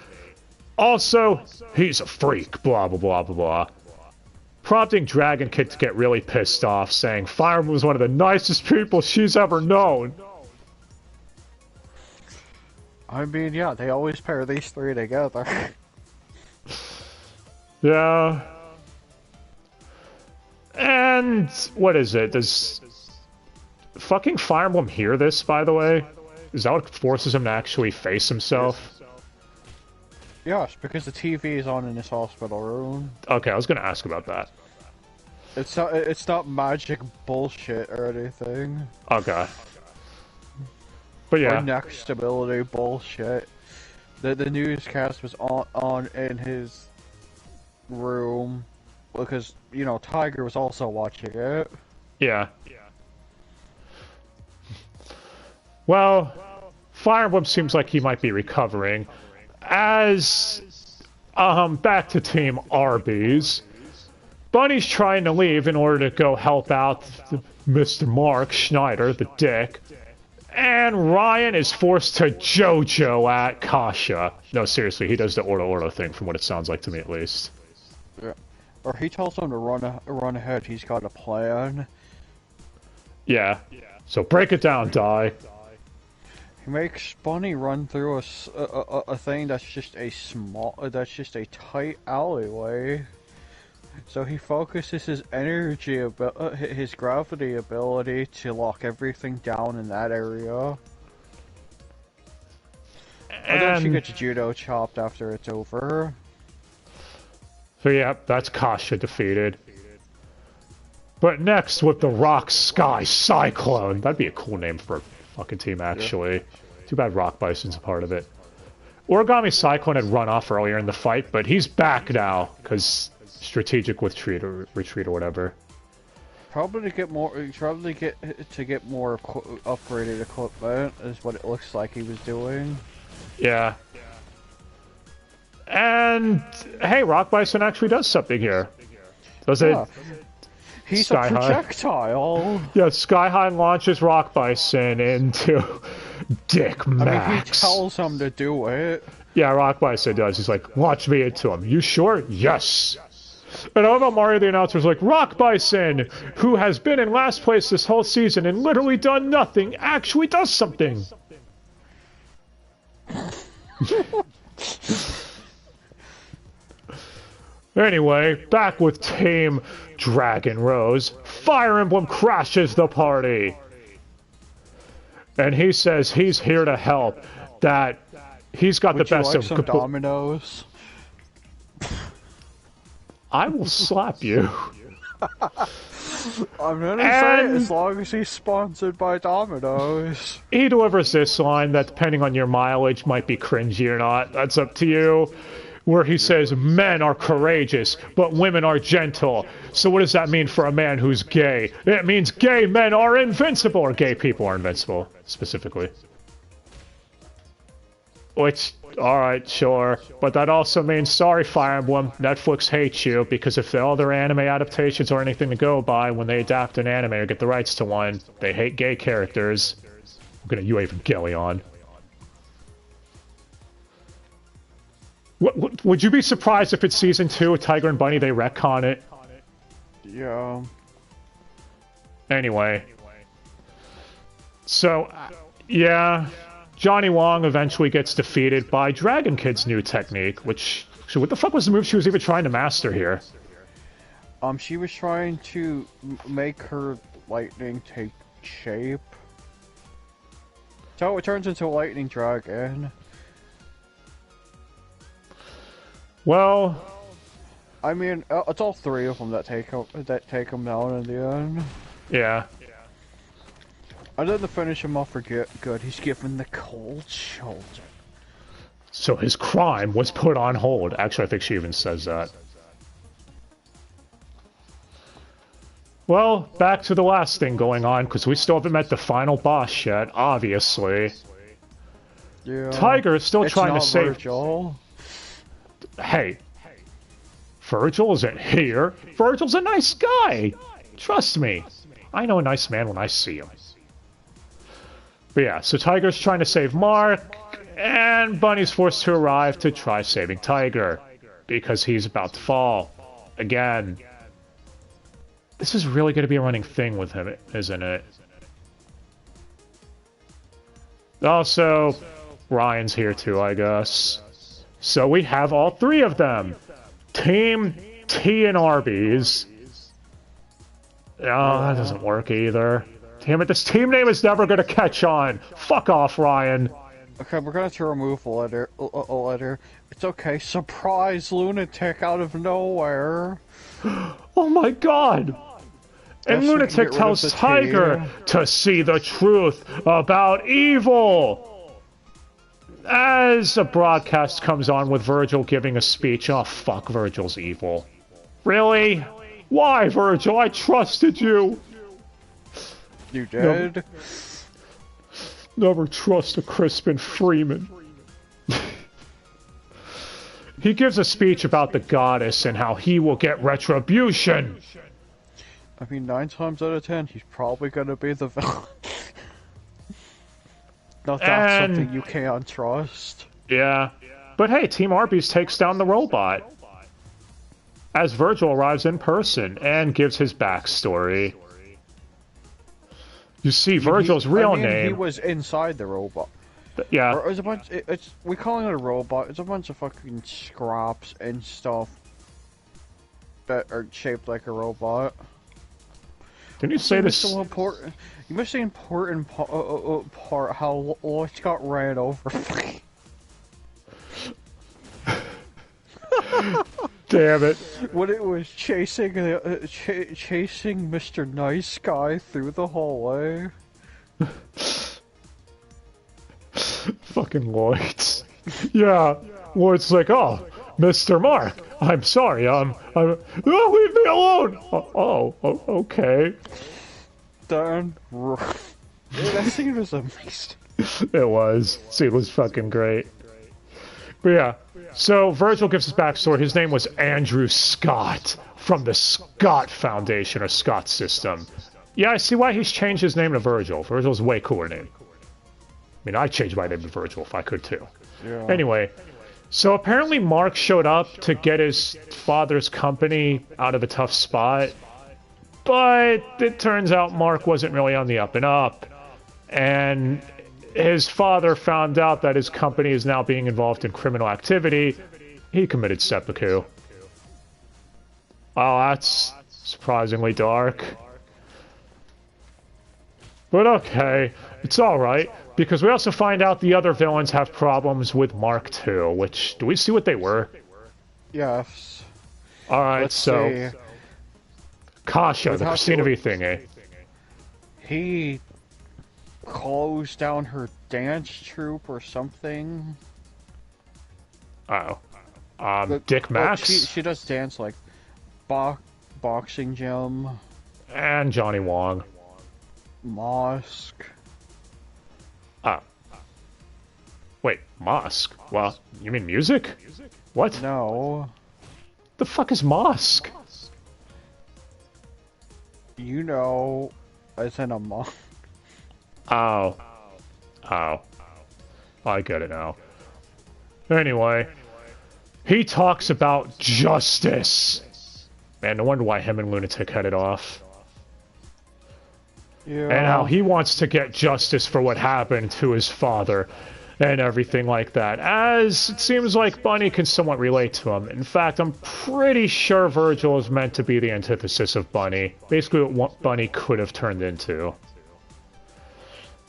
Also, he's a freak, blah, blah, blah, blah, blah. Prompting Dragon Kid to get really pissed off, saying Fire Emblem was one of the nicest people she's ever known. I mean, yeah, they always pair these three together. Yeah. And what is it? Does fucking Fire Emblem hear this, by the way? Is that what forces him to actually face himself? Yes, because the TV is on in this hospital room. Okay, I was gonna ask about that. It's not magic bullshit or anything. Okay. But yeah. Or neck stability bullshit. The newscast was on in his room because, you know, Tiger was also watching it. Yeah. Well, Fire Emblem seems like he might be recovering. As back to Team Arby's, Bunny's trying to leave in order to go help out Mr. Mark Schneider, the dick. And Ryan is forced to JoJo at Kasha. No, seriously, he does the Ordo thing from what it sounds like to me, at least. Yeah. Or he tells him to run ahead, he's got a plan. Yeah. So break it down, Dai. He makes Bunny run through a thing that's just a tight alleyway. So he focuses his energy, his gravity ability to lock everything down in that area. And then she gets judo chopped after it's over. So yeah, that's Kasha defeated. But next with the Rock Sky Cyclone. That'd be a cool name for a fucking team, actually. Yeah. Too bad Rock Bison's a part of it. Origami Cyclone had run off earlier in the fight, but he's back now, because strategic retreat or whatever. Probably to get more upgraded equipment is what it looks like he was doing. Yeah. And hey, Rock Bison actually does something here. Does it? He's a projectile. Yeah, Sky High launches Rock Bison into Dick Max. I mean, he tells him to do it. Yeah, Rock Bison does. He's like, launch me into him. You sure? Yes. And how about Mario the announcer's like, Rock Bison, who has been in last place this whole season and literally done nothing, actually does something. Anyway, back with Team Dragon Rose. Fire Emblem crashes the party. And he says he's here to help, that he's got the best of some dominoes? I will slap you. I'm gonna say as long as he's sponsored by Domino's. He delivers this line that, depending on your mileage, might be cringy or not. That's up to you. Where he says, men are courageous, but women are gentle. So what does that mean for a man who's gay? It means gay men are invincible, or gay people are invincible, specifically. Which, alright, sure. But that also means, sorry, Fire Emblem, Netflix hates you, because if all their anime adaptations are anything to go by, when they adapt an anime or get the rights to one, they hate gay characters. I'm gonna Evangelion. Would you be surprised if it's Season 2 of Tiger and Bunny, they retcon it? Yeah. Anyway. So, yeah. Johnny Wong eventually gets defeated by Dragon Kid's new technique, which... So what the fuck was the move she was even trying to master here? She was trying to make her lightning take shape. So it turns into a lightning dragon. Well... I mean, it's all three of them that take him down in the end. Yeah. And then to finish him off for good, he's given the cold shoulder. So his crime was put on hold. Actually, I think she even says that. Well, back to the last thing going on, because we still haven't met the final boss yet, obviously. Yeah. Tiger is still trying to save... Virgil. Hey. Virgil isn't here. Virgil's a nice guy. Trust me. I know a nice man when I see him. But yeah, so Tiger's trying to save Mark, and Bunny's forced to arrive to try saving Tiger, because he's about to fall. Again. This is really going to be a running thing with him, isn't it? Also, Ryan's here too, I guess. So we have all three of them. Team T and Arby's. Oh, that doesn't work either. Damn it, this team name is never going to catch on. Fuck off, Ryan. Okay, we're going to remove a letter. It's okay. Surprise lunatic out of nowhere. Oh my god. And Lunatic tells Tiger to see the truth about evil. As a broadcast comes on with Virgil giving a speech. Oh, fuck, Virgil's evil. Really? Why, Virgil? I trusted you. You did? Never trust a Crispin Freeman. He gives a speech about the goddess and how he will get retribution. I mean, 9 times out of 10, he's probably gonna be the villain. Now that's something you can't trust. Yeah. But hey, Team Arby's takes down the robot. As Virgil arrives in person and gives his backstory. You see, Virgil's real name... he was inside the robot. Yeah. Or it was a bunch... we calling it a robot. It's a bunch of fucking scraps and stuff that are shaped like a robot. Didn't you say this? So important. You missed the important part. How Lois got ran over. Damn it! When it was chasing chasing Mr. Nice Guy through the hallway. Fucking Lloyd's. Yeah, Lloyd's like, oh, Mr. Mark, I'm sorry, oh, leave me alone! Oh, okay. Darn. That scene was amazing. It was. Scene was fucking great. But yeah, so Virgil gives his backstory. His name was Andrew Scott from the Scott Foundation or Scott System. Yeah, I see why he's changed his name to Virgil. Virgil's a way cooler name. I mean, I'd change my name to Virgil if I could too. Yeah. Anyway, So apparently Mark showed up to get his father's company out of a tough spot, but it turns out Mark wasn't really on the up and up, and his father found out that his company is now being involved in criminal activity. He committed seppuku. Oh, that's surprisingly dark. But okay, it's alright, because we also find out the other villains have problems with Mark too, which, do we see what they were? Yes. Alright, so... See. Kasha, the Christina V thingy. He closed down her dance troupe or something. Uh oh. Dick Max? She does dance like boxing gym. And Johnny Wong. Mosque. Oh. Wait, Mosque? Well, you mean music? What? No. The fuck is Mosque? You know, as in a mosque. Oh. Oh. I get it now. Anyway, he talks about justice. Man, no wonder why him and Lunatic headed off. Yeah. And how he wants to get justice for what happened to his father and everything like that. As it seems like Bunny can somewhat relate to him. In fact, I'm pretty sure Virgil is meant to be the antithesis of Bunny. Basically what Bunny could have turned into.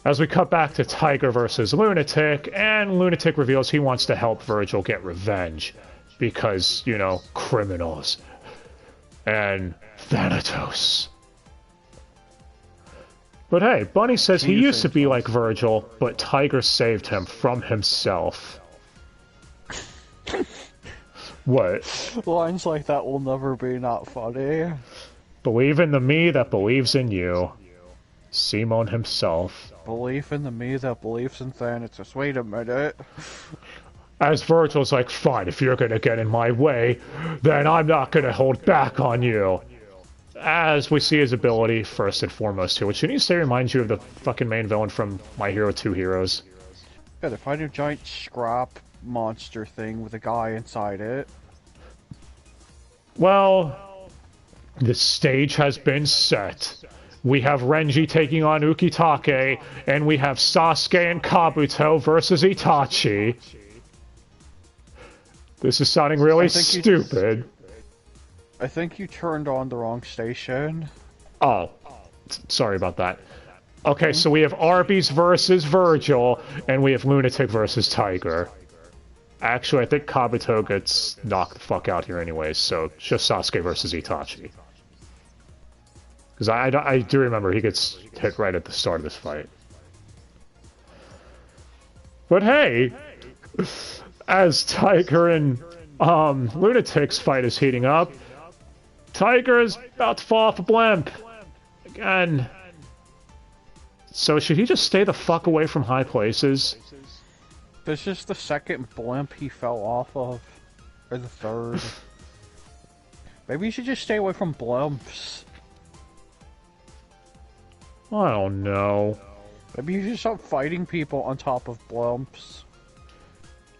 As we cut back to Tiger versus Lunatic, and Lunatic reveals he wants to help Virgil get revenge. Because, you know, criminals. And Thanatos. But hey, Bunny says he used to be like Virgil, but Tiger saved him from himself. What? Lines like that will never be not funny. Believe in the me that believes in you. Simon himself. Belief in the me that believes in Thanatos. Wait a minute. As Virgil's like, fine, if you're gonna get in my way, then I'm not gonna hold back on you. As we see his ability, first and foremost here, which you need to say reminds you of the fucking main villain from My Hero 2 Heroes. Yeah, they find a giant scrap monster thing with a guy inside it. Well, the stage has been set. We have Renji taking on Ukitake, and we have Sasuke and Kabuto versus Itachi. This is sounding really stupid. I think you turned on the wrong station. Oh, sorry about that. Okay, so we have Arby's versus Virgil, and we have Lunatic versus Tiger. Actually, I think Kabuto gets knocked the fuck out here anyways, so it's just Sasuke versus Itachi. Because I do remember he gets hit right at the start of this fight. But hey, as Tiger and Lunatic's fight is heating up, Tiger is about to fall off a blimp. Again. So should he just stay the fuck away from high places? This is the second blimp he fell off of. Or the third. Maybe you should just stay away from blimps. I don't know. Maybe you should stop fighting people on top of blimps.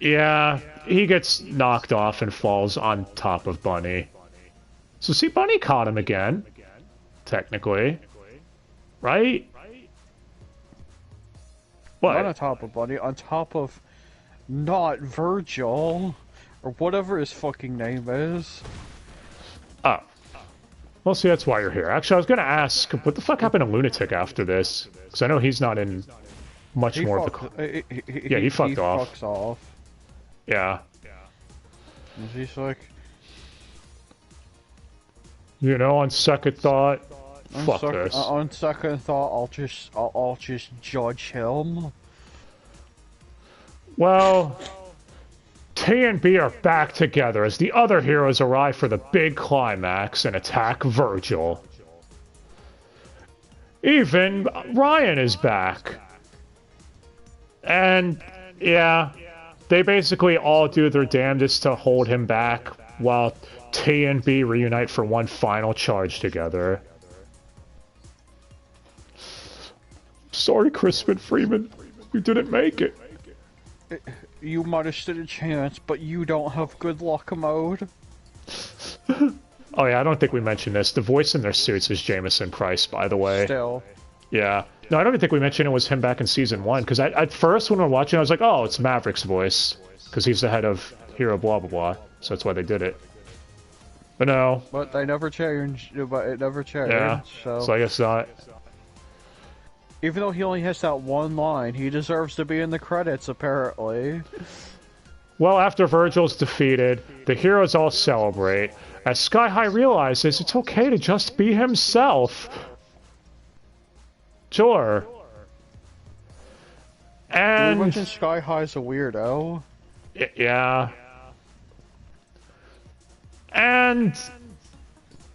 Yeah, he gets knocked off and falls on top of Bunny. So see, Bunny caught him again. Technically. Right? What? Not on top of Bunny, on top of not Virgil. Or whatever his fucking name is. Oh. Well, see, that's why you're here. Actually, I was gonna ask, what the fuck happened to Lunatic after this? Because I know he's not in much more of the... Yeah, he fucked off. Fucks off. Yeah. He's like... You know, on second thought, fuck this. On second thought, I'll just judge him. Well, T and B are back together as the other heroes arrive for the big climax and attack Virgil. Even Ryan is back. And, yeah, they basically all do their damnedest to hold him back while T and B reunite for one final charge together. Sorry, Crispin Freeman. You didn't make it. you might have stood a chance, but you don't have good luck mode. Oh yeah, I don't think we mentioned this. The voice in their suits is Jameson Price, by the way. Still. Yeah. No, I don't even think we mentioned it was him back in Season 1, because at first when we were watching, I was like, oh, it's Maverick's voice, because he's the head of Hero blah blah blah, so that's why they did it. But no. But they never changed, but it never changed, Yeah, so I guess not. Even though he only has that one line, he deserves to be in the credits, apparently. Well, after Virgil's defeated, the heroes all celebrate, as Sky High realizes it's okay to just be himself. Sure. And... Did we mention Sky High's a weirdo? Yeah. And...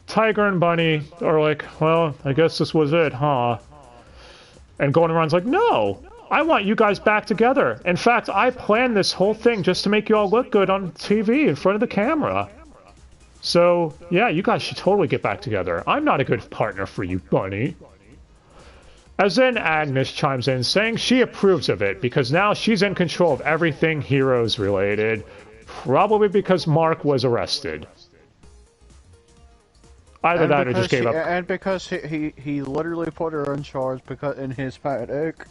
Tiger and Bunny are like, well, I guess this was it, huh? And Golden Ron's like, no! I want you guys back together. In fact, I planned this whole thing just to make you all look good on TV in front of the camera. So, yeah, you guys should totally get back together. I'm not a good partner for you, Bunny. As then Agnes chimes in, saying she approves of it, because now she's in control of everything Heroes related. Probably because Mark was arrested. Either that or just gave up. And because he literally put her in charge because in his panic.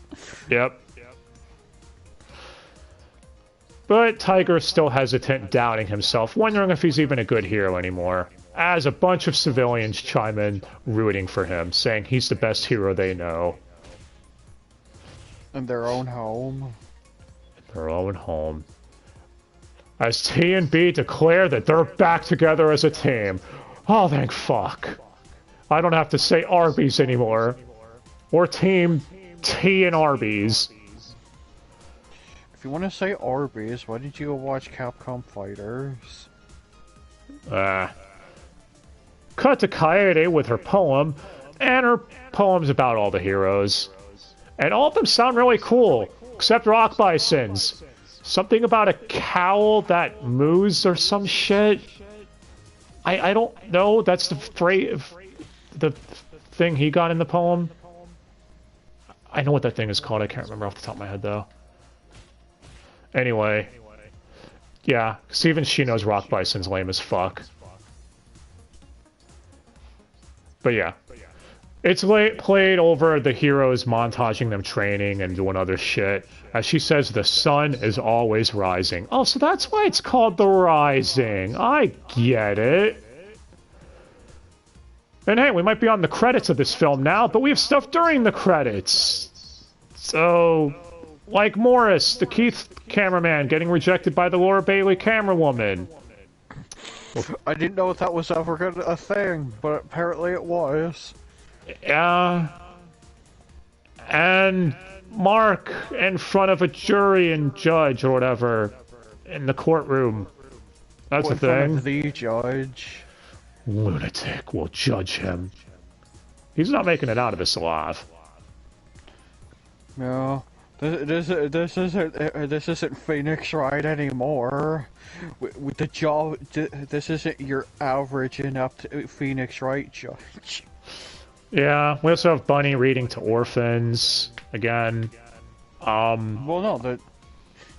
Yep. But Tiger's still hesitant, doubting himself, wondering if he's even a good hero anymore. As a bunch of civilians chime in, rooting for him, saying he's the best hero they know. In their own home. Their own home. As T and B declare that they're back together as a team. Oh, thank fuck. I don't have to say Arby's anymore. Or Team T and Arby's. If you want to say Arby's, why did you go watch Capcom Fighters? Cut to Kaede with her poem, and her poem's about all the heroes. And all of them sound really cool, except Rock Bison's. Something about a cowl that moves or some shit. I don't know, that's the phrase, the thing he got in the poem. I know what that thing is called, I can't remember off the top of my head though. Anyway. Yeah, because even she knows Rock Bison's lame as fuck. But yeah. It's played over the heroes montaging them training and doing other shit. As she says, the sun is always rising. Oh, so that's why it's called The Rising. I get it. And hey, we might be on the credits of this film now, but we have stuff during the credits. So, like Morris, the Keith cameraman, getting rejected by the Laura Bailey camerawoman. I didn't know if that was ever a thing, but apparently it was. Yeah. And Mark in front of a jury and judge or whatever in the courtroom. That's a thing. In front of the judge. Lunatic will judge him. He's not making it out of this alive. No. This isn't Phoenix Wright anymore. With the job, this isn't your average inept Phoenix Wright judge. Yeah, we also have Bunny reading to orphans again. Well, no,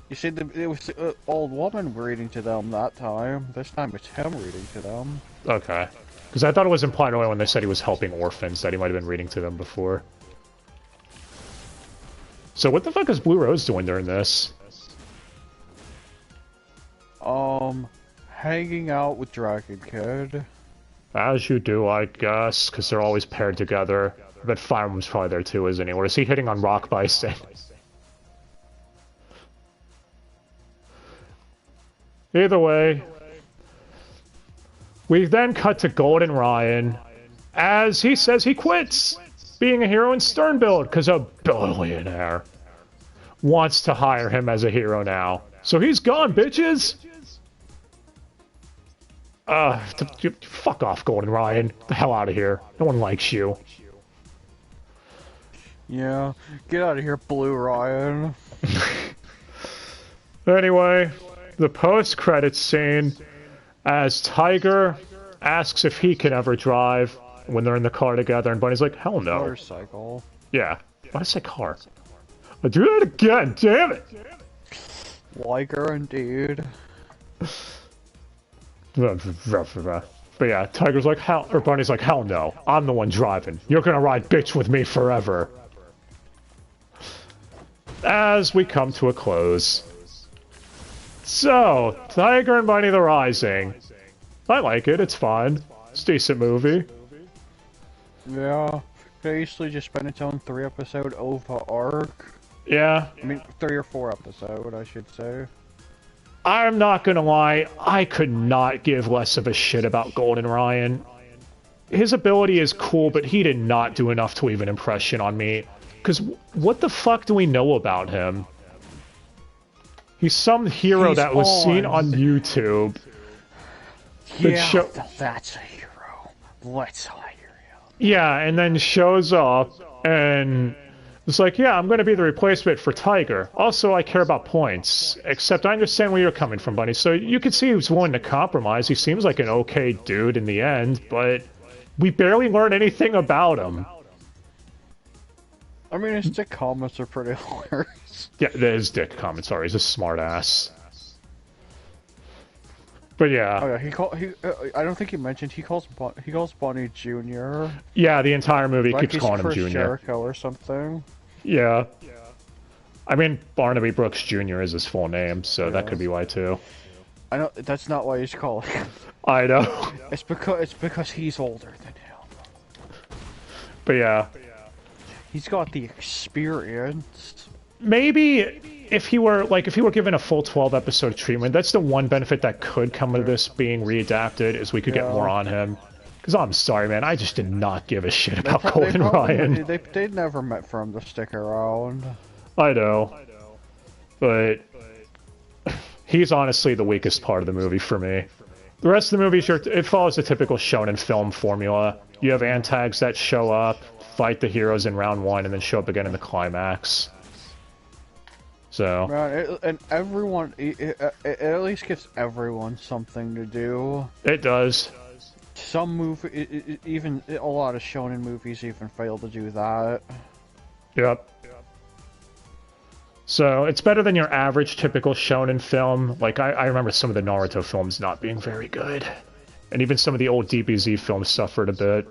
you see, it was the old woman reading to them that time. This time it's him reading to them. Okay, because I thought it was implied earlier when they said he was helping orphans that he might have been reading to them before. So what the fuck is Blue Rose doing during this? Hanging out with Dragon Kid. As you do, I guess, because they're always paired together. I bet Fire Emblem's probably there too, isn't he? Or is he hitting on Rock Bison? Either way, we then cut to Golden Ryan, as he says he quits being a hero in Stern Build, because a billionaire wants to hire him as a hero now. So he's gone, bitches! Fuck off, Golden Ryan. Get the hell out of here. No one likes you. Yeah, get out of here, Blue Ryan. Anyway, the post-credits scene, as Tiger asks if he can ever drive when they're in the car together, and Bunny's like, hell no. Motorcycle. Yeah. Why did I say car? I'll do that again, damn it! Liger indeed. But yeah, Tiger's like, hell, or Bunny's like, hell no, I'm the one driving. You're gonna ride bitch with me forever. As we come to a close. So, Tiger and Bunny the Rising. I like it, it's fun. It's a decent movie. Yeah, basically just spent its own 3-episode OVA arc. Yeah. I mean, 3 or 4 episode, I should say. I'm not gonna lie, I could not give less of a shit about Golden Ryan. His ability is cool, but he did not do enough to leave an impression on me. Because what the fuck do we know about him? He's some hero that was seen on YouTube. Yeah, that's a hero. Let's hire him. Yeah, and then shows up, and it's like, yeah, I'm going to be the replacement for Tiger. Also, I care about points. Except I understand where you're coming from, Bunny. So you can see he's willing to compromise. He seems like an okay dude in the end, but we barely learn anything about him. I mean, his dick comments are pretty hilarious. Yeah, his dick comments, sorry. He's a smart ass. But yeah. Oh yeah, I don't think he mentioned he calls Bunny Jr. Yeah, the entire movie like keeps calling him Chris Junior. Jericho or something. Yeah. I mean, Barnaby Brooks Jr. is his full name, so that could be why too. I know that's not why he's calling him. I know. It's because he's older than him. But yeah. He's got the experience. Maybe if he were given a full 12-episode treatment, that's the one benefit that could come of this being readapted, is we could get more on him. Because I'm sorry, man, I just did not give a shit about Golden Ryan. They never meant for him to stick around. I know. But he's honestly the weakest part of the movie for me. The rest of the movie, it follows the typical shonen film formula. You have antags that show up, fight the heroes in round 1, and then show up again in the climax. So. Man, and everyone, it at least gives everyone something to do. It does. Some even a lot of shonen movies even fail to do that. Yep. So it's better than your average typical shonen film. Like I remember some of the Naruto films not being very good, and even some of the old DBZ films suffered a bit.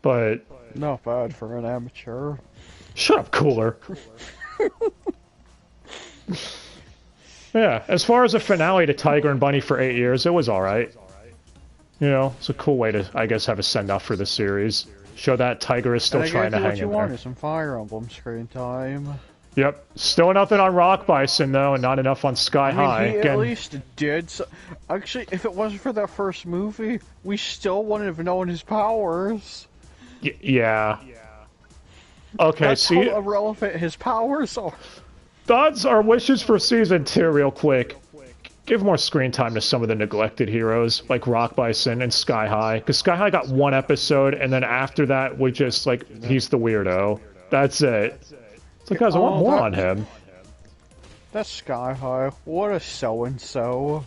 But not bad for an amateur. Shut up, Cooler. Yeah, as far as a finale to Tiger and Bunny for 8 years, it was alright. You know, it's a cool way to, I guess, have a send-off for the series. Show that Tiger is still trying to hang in there. What you want is some Fire Emblem screen time. Yep. Still nothing on Rock Bison, though, and not enough on Sky High. He at least did. Actually, if it wasn't for that first movie, we still wouldn't have known his powers. Yeah. Okay, That's how irrelevant his powers are. Thoughts or wishes for Season 2 real quick. Give more screen time to some of the neglected heroes, like Rock Bison and Sky High. Because Sky High got 1 episode, and then after that, we're just like, he's the weirdo. That's it. It's like, guys, I want more on him. That's Sky High. What a so-and-so.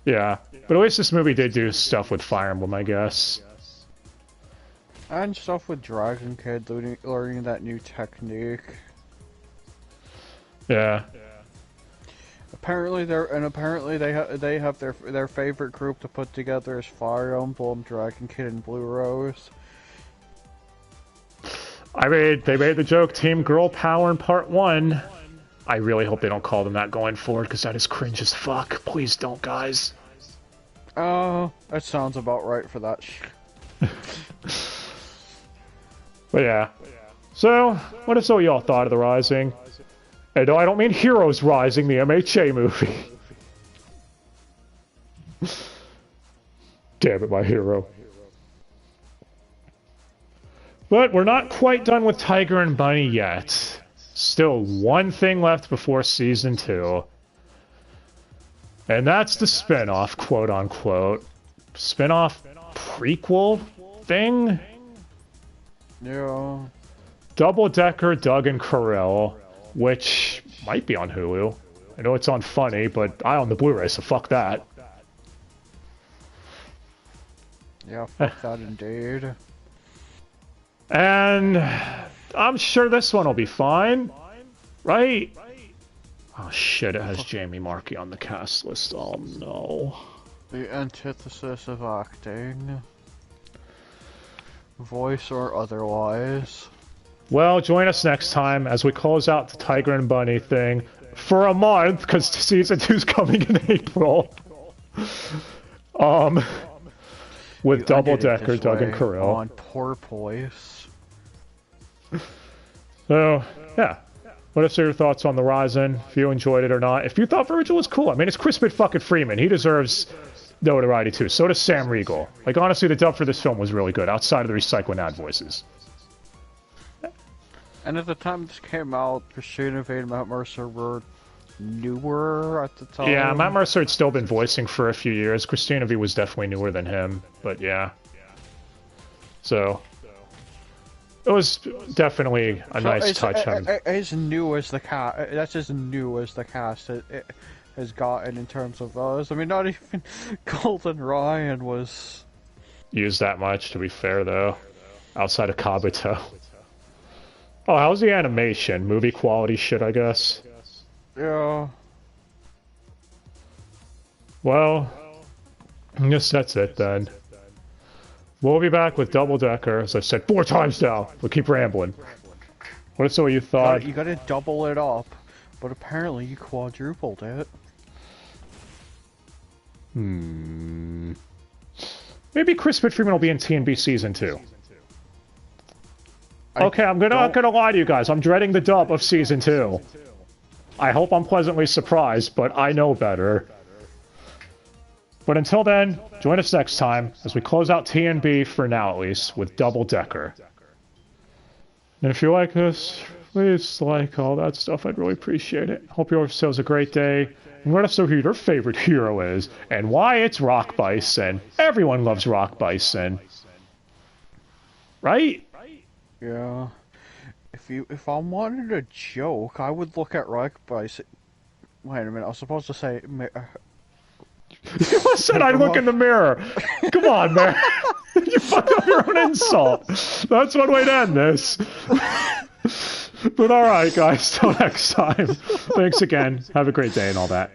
Yeah. But at least this movie did do stuff with Fire Emblem, I guess. And stuff with Dragon Kid learning that new technique. Yeah. Apparently they have their favorite group to put together is Fire Emblem, Dragon Kid, and Blue Rose. I mean, they made the joke Team Girl Power in Part 1. I really hope they don't call them that going forward, because that is cringe as fuck. Please don't, guys. Oh, that sounds about right for that. But yeah. So, what is all y'all thought of The Rising? And no, I don't mean Heroes Rising, the MHA movie. Damn it, my hero. But we're not quite done with Tiger and Bunny yet. Still one thing left before Season 2. And that's the spin-off, quote-unquote. Spin-off prequel thing? Yeah. Double Decker, Doug and Carell, which might be on Hulu. I know it's on Funny, but I own the Blu-ray, so fuck that. Yeah, fuck that indeed. And I'm sure this one will be fine. Right? Oh shit, it has Jamie Markey on the cast list. Oh no. The antithesis of acting. Voice or otherwise. Well, join us next time as we close out the Tiger and Bunny thing for a month, because season 2's coming in April. With Double Decker, Doug and Kirill. On porpoise. So, yeah. Let us know your thoughts on the Ryzen, if you enjoyed it or not. If you thought Virgil was cool, I mean, it's Chris fucking Freeman. He deserves notoriety too. So does Sam Riegel. Like, honestly, the dub for this film was really good, outside of the recycling ad voices. And at the time this came out, Christina Vane and Matt Mercer were newer at the time. Yeah, Matt Mercer had still been voicing for a few years. Christina V was definitely newer than him, but yeah. So, it was definitely a nice touch. As new as the cast, that's as new as the cast it has gotten in terms of those. I mean, not even Golden Ryan was used that much, to be fair, though. Outside of Kabuto. Oh, how's the animation? Movie quality shit, I guess. Yeah. Well, I guess that's it then. We'll be back with Double Decker, as I've said 4 times now. We'll keep rambling. What if so you thought? You gotta double it up, but apparently you quadrupled it. Maybe Chris Freeman will be in TNB Season 2. Okay, I'm not gonna lie to you guys. I'm dreading the dub of Season 2. I hope I'm pleasantly surprised, but I know better. But until then, join us next time as we close out TNB, for now at least, with Double Decker. And if you like this, please like all that stuff. I'd really appreciate it. Hope yourselves a great day. And let us know who your favorite hero is, and why it's Rock Bison. Everyone loves Rock Bison. Right? Yeah. If I wanted a joke, I would look at Rock Bison. Wait a minute, I was supposed to say. You said I'd look in the mirror. Come on, man. You fucked up your own insult. That's one way to end this. But alright, guys. Till next time. Thanks again. Have a great day and all that.